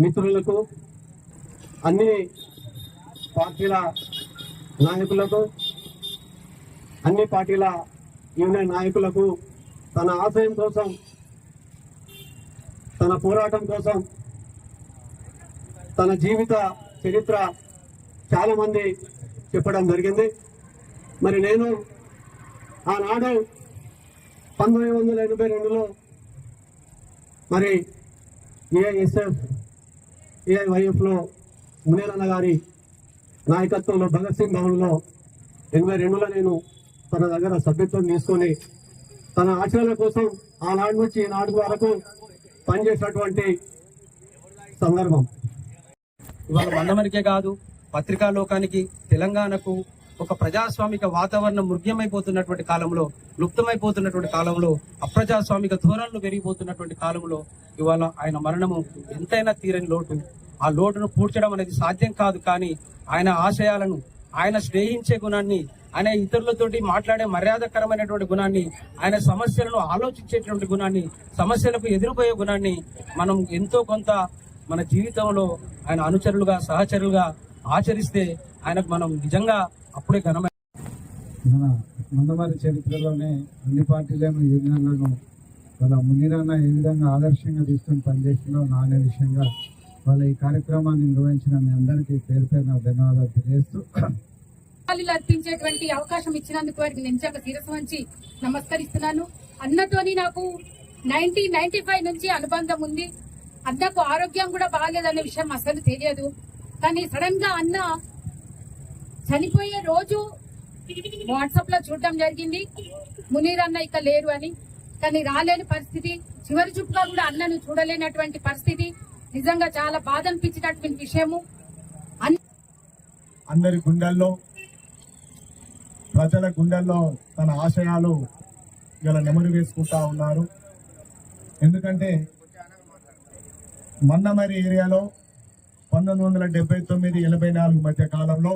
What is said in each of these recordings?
మిత్రులకు, అన్ని పార్టీల నాయకులకు, అన్ని పార్టీల యూనియన్ నాయకులకు తన ఆశయం కోసం, తన పోరాటం కోసం, తన జీవిత చరిత్ర చాలా మంది చెప్పడం జరిగింది. మరి నేను ఆనాడు 1982లో మరి ఏఐఎస్ఎఫ్ ఏఐవైఎఫ్లో మునీరన్న గారి నాయకత్వంలో భగత్ సింగ్ భవన్లో 82లో నేను తన దగ్గర సభ్యత్వం తీసుకొని తన ఆచరణ కోసం ఆనాడు నుంచి ఈనాడు వరకు పనిచేసినటువంటి సందర్భం. ఇవాళ మందమరికే కాదు, పత్రికా లోకానికి, తెలంగాణకు ఒక ప్రజాస్వామిక వాతావరణం మృగ్యమైపోతున్నటువంటి కాలంలో, లుప్తమైపోతున్నటువంటి కాలంలో, అప్రజాస్వామిక ధోరణులు పెరిగిపోతున్నటువంటి కాలంలో ఇవాళ ఆయన మరణము ఎంతైనా తీరని లోటు. ఆ లోటును పూడ్చడం అనేది సాధ్యం కాదు. కానీ ఆయన ఆశయాలను, ఆయన స్నేహించే గుణాన్ని, ఆయన ఇతరులతోటి మాట్లాడే మర్యాదకరమైనటువంటి గుణాన్ని, ఆయన సమస్యలను ఆలోచించేటువంటి గుణాన్ని, సమస్యలకు ఎదురుపోయే గుణాన్ని మనం ఎంతో కొంత మన జీవితంలో ఆయన అనుచరులుగా, సహచరులుగా ఆచరిస్తే ఆయనకు మనం నిజంగా అప్పుడే ఘనమైన మన మందమరి చరిత్రలోనే అన్ని పార్టీలను, యూనియన్లను వాళ్ళ మునీరన్న ఏ విధంగా ఆదర్శంగా తీసుకుని పనిచేసిందో నానే విషయంగా వాళ్ళ ఈ కార్యక్రమాన్ని నిర్వహించిన మీ అందరికీ పేరు పేరున ధన్యవాదాలు తెలియజేస్తూ అర్పించేటువంటి అవకాశం ఇచ్చినందుకు వారికి నిజంగా శిరస్సు వంచి నమస్కరిస్తున్నాను. అన్నతోని నాకు 1995 నుంచి అనుబంధం ఉంది. అన్నకు ఆరోగ్యం కూడా బాగాలేదనే విషయం అసలు తెలియదు. కానీ సడన్ గా అన్న చనిపోయే రోజు వాట్సాప్ లో చూడటం జరిగింది, మునీర్ అన్న ఇక లేరు అని. కానీ రాలేని పరిస్థితి, చివరి చూపుగా కూడా అన్నను చూడలేనటువంటి పరిస్థితి నిజంగా చాలా బాధ అనిపించినటువంటి విషయము. అందరి గుండెల్లో, ప్రజల గుండెల్లో తన ఆశయాలు ఇలా నెమరు వేసుకుంటా ఉన్నారు. ఎందుకంటే మందమరి ఏరియాలో 1979-84 మధ్య కాలంలో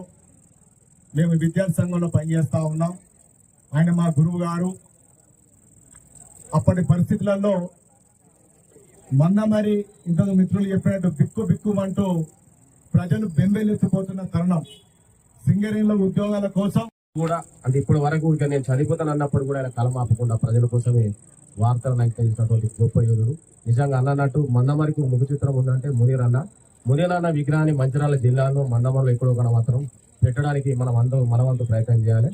మేము విద్యార్థి సంఘంలో పనిచేస్తా ఉన్నాం. ఆయన మా గురువు గారు. అప్పటి పరిస్థితులలో మందమరి ఇంతకు మిత్రులు చెప్పినట్టు బిక్కు బిక్కుమంటూ ప్రజలు బెంబేలెత్తిపోతున్న తరుణం. సింగరేణిలో ఉద్యోగాల కోసం కూడా, అంటే ఇప్పటి వరకు ఇక నేను చనిపోతాను అన్నప్పుడు కూడా ఆయన కలమాపకుండా ప్రజల కోసమే వార్తలను అంకించినటువంటి గొప్ప యోధుడు. నిజంగా అన్నట్టు మందమరికి ముఖ చిత్రం ఉందంటే మునీరన్న విగ్రహాన్ని మంచిర్యాల జిల్లాలో మందమరిలో ఎక్కడో ఒక మాత్రం పెట్టడానికి మన వంతు ప్రయత్నం చేయాలి.